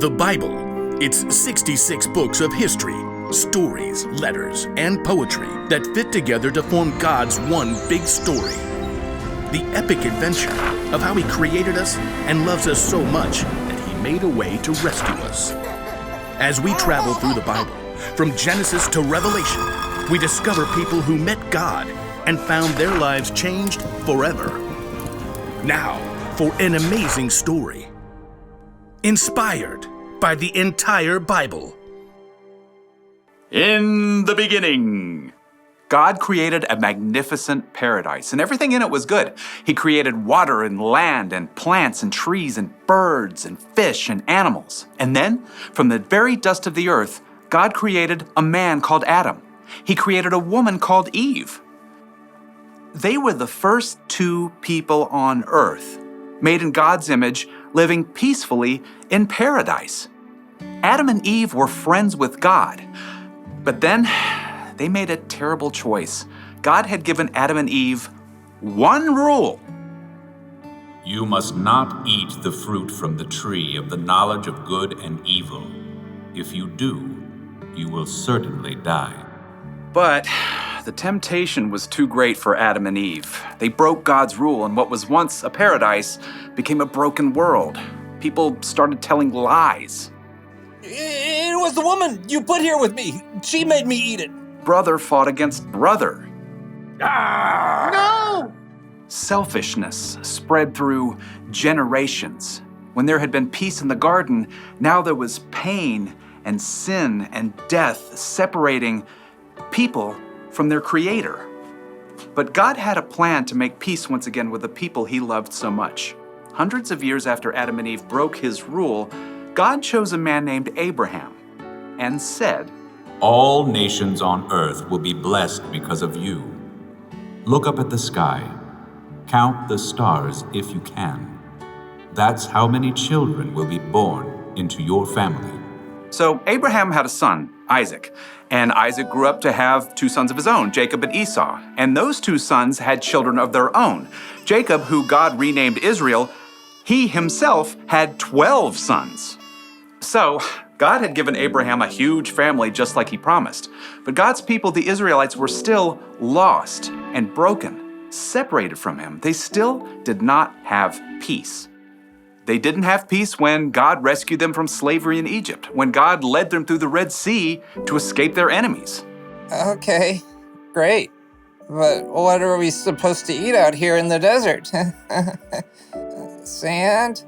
The Bible. It's 66 books of history, stories, letters, and poetry that fit together to form God's one big story. The epic adventure of how He created us and loves us so much that He made a way to rescue us. As we travel through the Bible, from Genesis to Revelation, we discover people who met God and found their lives changed forever. Now, for an amazing story. Inspired by the entire Bible. In the beginning, God created a magnificent paradise, and everything in it was good. He created water and land and plants and trees and birds and fish and animals. And then, from the very dust of the earth, God created a man called Adam. He created a woman called Eve. They were the first two people on earth, made in God's image, living peacefully in paradise. Adam and Eve were friends with God, but then they made a terrible choice. God had given Adam and Eve one rule. You must not eat the fruit from the tree of the knowledge of good and evil. If you do, you will certainly die. But the temptation was too great for Adam and Eve. They broke God's rule, and what was once a paradise became a broken world. People started telling lies. It was the woman you put here with me. She made me eat it. Brother fought against brother. No! Selfishness spread through generations. When there had been peace in the garden, now there was pain and sin and death separating people from their Creator. But God had a plan to make peace once again with the people He loved so much. Hundreds of years after Adam and Eve broke His rule, God chose a man named Abraham and said, All nations on earth will be blessed because of you. Look up at the sky. Count the stars if you can. That's how many children will be born into your family. So Abraham had a son, Isaac, and Isaac grew up to have two sons of his own, Jacob and Esau. And those two sons had children of their own. Jacob, who God renamed Israel, he himself had 12 sons. So God had given Abraham a huge family just like He promised. But God's people, the Israelites, were still lost and broken, separated from Him. They still did not have peace. They didn't have peace when God rescued them from slavery in Egypt, when God led them through the Red Sea to escape their enemies. Okay, great. But what are we supposed to eat out here in the desert? Sand?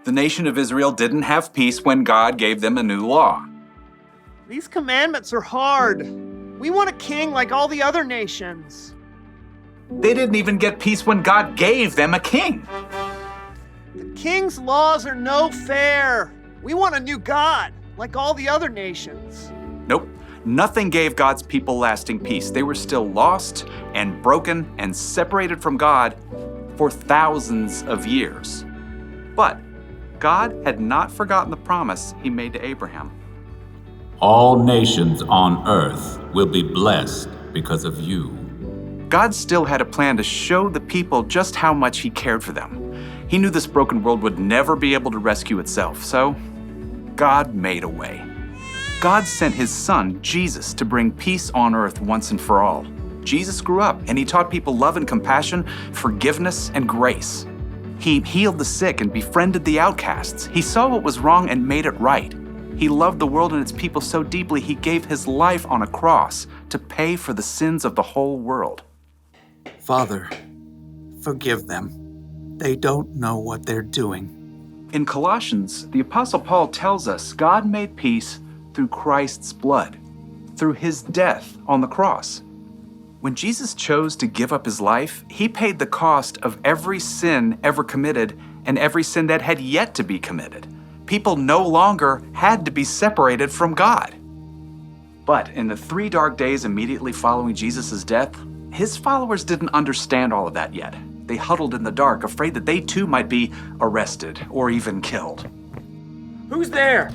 The nation of Israel didn't have peace when God gave them a new law. These commandments are hard. We want a king like all the other nations. They didn't even get peace when God gave them a king. The king's laws are no fair. We want a new God, like all the other nations. Nope, nothing gave God's people lasting peace. They were still lost and broken and separated from God for thousands of years. But God had not forgotten the promise He made to Abraham. All nations on earth will be blessed because of you. God still had a plan to show the people just how much He cared for them. He knew this broken world would never be able to rescue itself, so God made a way. God sent His Son, Jesus, to bring peace on earth once and for all. Jesus grew up and He taught people love and compassion, forgiveness and grace. He healed the sick and befriended the outcasts. He saw what was wrong and made it right. He loved the world and its people so deeply He gave His life on a cross to pay for the sins of the whole world. Father, forgive them. They don't know what they're doing. In Colossians, the Apostle Paul tells us God made peace through Christ's blood, through His death on the cross. When Jesus chose to give up His life, He paid the cost of every sin ever committed and every sin that had yet to be committed. People no longer had to be separated from God. But in the 3 dark days immediately following Jesus' death, His followers didn't understand all of that yet. They huddled in the dark, afraid that they too might be arrested or even killed. Who's there?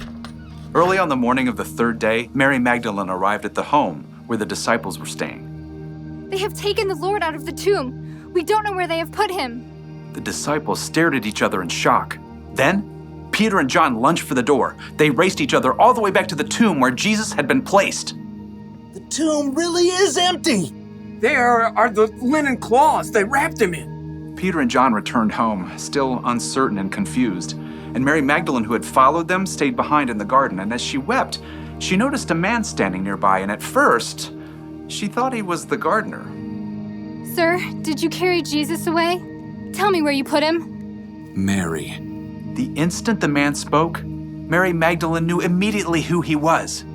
Early on the morning of the 3rd day, Mary Magdalene arrived at the home where the disciples were staying. They have taken the Lord out of the tomb. We don't know where they have put Him. The disciples stared at each other in shock. Then Peter and John lunged for the door. They raced each other all the way back to the tomb where Jesus had been placed. The tomb really is empty. There are the linen cloths they wrapped him in. Peter and John returned home, still uncertain and confused. And Mary Magdalene, who had followed them, stayed behind in the garden. And as she wept, she noticed a man standing nearby. And at first, she thought he was the gardener. Sir, did you carry Jesus away? Tell me where you put him. Mary. The instant the man spoke, Mary Magdalene knew immediately who he was.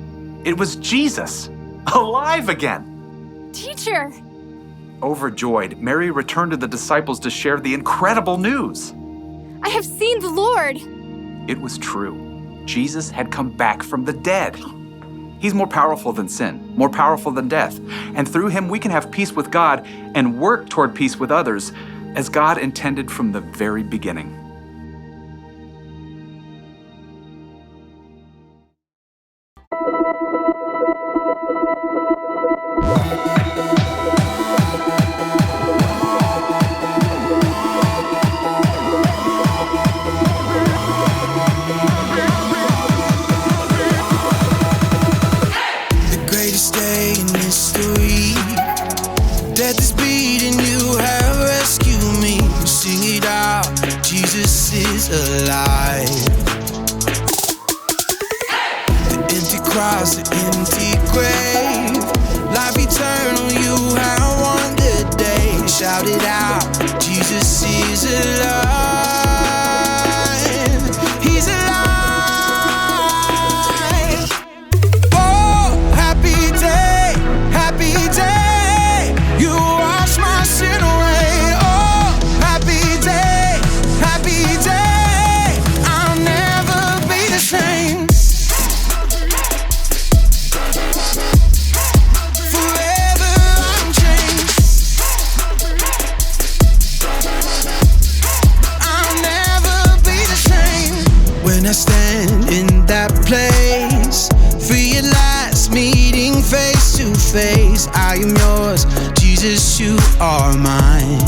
It was Jesus, alive again. Teacher! Overjoyed, Mary returned to the disciples to share the incredible news. I have seen the Lord! It was true. Jesus had come back from the dead. He's more powerful than sin, more powerful than death. And through him, we can have peace with God and work toward peace with others as God intended from the very beginning. Death is beating, you have rescued me. Sing it out, Jesus is alive. The empty cross, the empty grave, life eternal, you have won the day. Shout it out, Jesus is alive. He's alive. Oh, happy day, happy day. You wash my sin away. Oh, happy day, happy day. I'll never be the same. Forever I'm changed. I'll never be the same. When I stand in that place, free at last, meeting face to face. I am yours, Jesus, you are mine.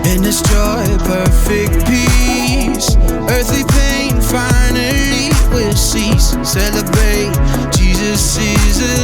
In this joy, perfect peace, earthly pain finally will cease. Celebrate, Jesus is alive.